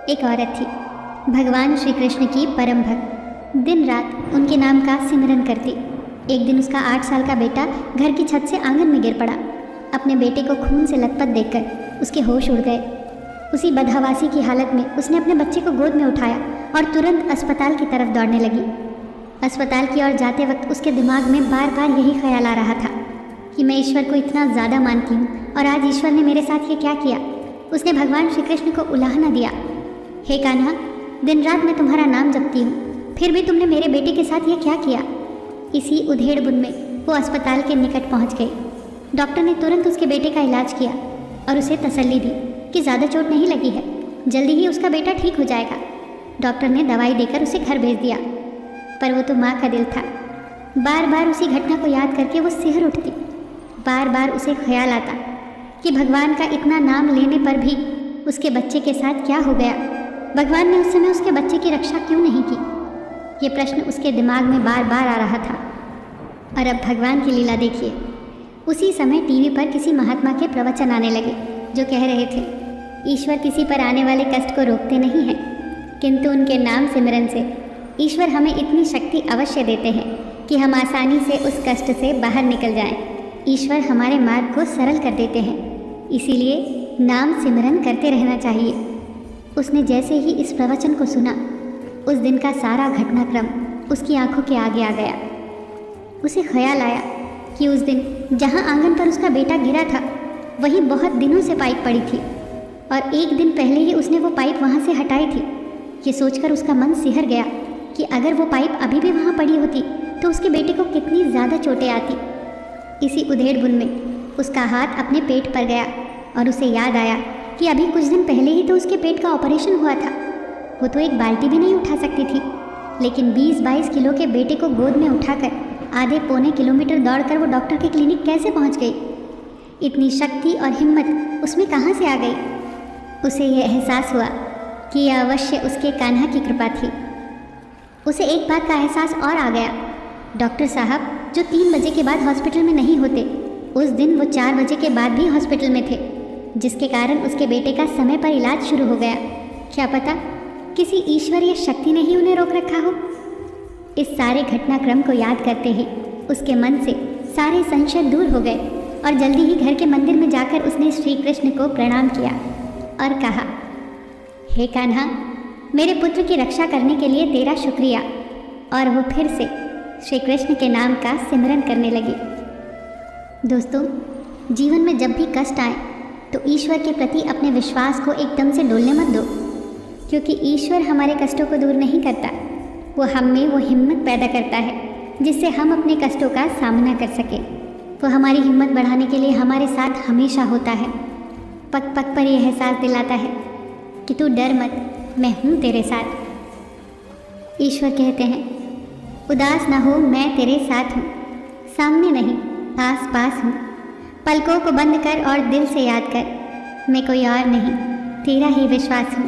एक औरत थी, भगवान श्री कृष्ण की परम भक्त। दिन रात उनके नाम का सिमरन करती। एक दिन उसका 8 साल का बेटा घर की छत से आंगन में गिर पड़ा। अपने बेटे को खून से लथपथ देखकर उसके होश उड़ गए। उसी बदहवासी की हालत में उसने अपने बच्चे को गोद में उठाया और तुरंत अस्पताल की तरफ दौड़ने लगी। अस्पताल की ओर जाते वक्त उसके दिमाग में बार बार यही ख्याल आ रहा था कि मैं ईश्वर को इतना ज़्यादा मानती हूँ और आज ईश्वर ने मेरे साथ ये क्या किया। उसने भगवान श्री कृष्ण को उलाहना दिया, हे कान्हा, दिन रात मैं तुम्हारा नाम जपती हूँ, फिर भी तुमने मेरे बेटे के साथ ये क्या किया। इसी उधेड़-बुन में वो अस्पताल के निकट पहुँच गई। डॉक्टर ने तुरंत उसके बेटे का इलाज किया और उसे तसल्ली दी कि ज़्यादा चोट नहीं लगी है, जल्दी ही उसका बेटा ठीक हो जाएगा। डॉक्टर ने दवाई देकर उसे घर भेज दिया, पर वो तो माँ का दिल था। बार बार उसी घटना को याद करके वो सिहर उठती। बार बार उसे ख्याल आता कि भगवान का इतना नाम लेने पर भी उसके बच्चे के साथ क्या हो गया। भगवान ने उस समय उसके बच्चे की रक्षा क्यों नहीं की। ये प्रश्न उसके दिमाग में बार बार आ रहा था। और अब भगवान की लीला देखिए। उसी समय टीवी पर किसी महात्मा के प्रवचन आने लगे जो कह रहे थे, ईश्वर किसी पर आने वाले कष्ट को रोकते नहीं हैं, किंतु उनके नाम सिमरन से ईश्वर हमें इतनी शक्ति अवश्य देते हैं कि हम आसानी से उस कष्ट से बाहर निकल जाएं। ईश्वर हमारे मार्ग को सरल कर देते हैं, इसीलिए नाम सिमरन करते रहना चाहिए। उसने जैसे ही इस प्रवचन को सुना, उस दिन का सारा घटनाक्रम उसकी आंखों के आगे आ गया। उसे ख्याल आया कि उस दिन जहां आंगन पर उसका बेटा गिरा था, वहीं बहुत दिनों से पाइप पड़ी थी और एक दिन पहले ही उसने वो पाइप वहां से हटाई थी। ये सोचकर उसका मन सिहर गया कि अगर वो पाइप अभी भी वहां पड़ी होती तो उसके बेटे को कितनी ज़्यादा चोटें आती। इसी उधेड़-बुन में उसका हाथ अपने पेट पर गया और उसे याद आया कि अभी कुछ दिन पहले ही तो उसके पेट का ऑपरेशन हुआ था। वो तो एक बाल्टी भी नहीं उठा सकती थी, लेकिन 20-22 किलो के बेटे को गोद में उठाकर आधे पौने किलोमीटर दौड़कर वो डॉक्टर के क्लिनिक कैसे पहुंच गई। इतनी शक्ति और हिम्मत उसमें कहाँ से आ गई। उसे यह एहसास हुआ कि यह अवश्य उसके कान्हा की कृपा थी। उसे एक बात का एहसास और आ गया, डॉक्टर साहब जो 3 बजे के बाद हॉस्पिटल में नहीं होते, उस दिन वो 4 बजे के बाद भी हॉस्पिटल में थे, जिसके कारण उसके बेटे का समय पर इलाज शुरू हो गया। क्या पता किसी ईश्वरीय शक्ति ने ही उन्हें रोक रखा हो। इस सारे घटनाक्रम को याद करते ही उसके मन से सारे संशय दूर हो गए और जल्दी ही घर के मंदिर में जाकर उसने श्री कृष्ण को प्रणाम किया और कहा, हे कान्हा, मेरे पुत्र की रक्षा करने के लिए तेरा शुक्रिया। और वो फिर से श्री कृष्ण के नाम का सिमरन करने लगी। दोस्तों, जीवन में जब भी कष्ट आए तो ईश्वर के प्रति अपने विश्वास को एकदम से डोलने मत दो, क्योंकि ईश्वर हमारे कष्टों को दूर नहीं करता। वो हम में वो हिम्मत पैदा करता है जिससे हम अपने कष्टों का सामना कर सकें। वो हमारी हिम्मत बढ़ाने के लिए हमारे साथ हमेशा होता है। पग पग पर यह एहसास दिलाता है कि तू डर मत, मैं हूँ तेरे साथ। ईश्वर कहते हैं, उदास ना हो, मैं तेरे साथ हूँ, सामने नहीं आस पास हूँ। पलकों को बंद कर और दिल से याद कर, मैं कोई और नहीं, तेरा ही विश्वास हूँ।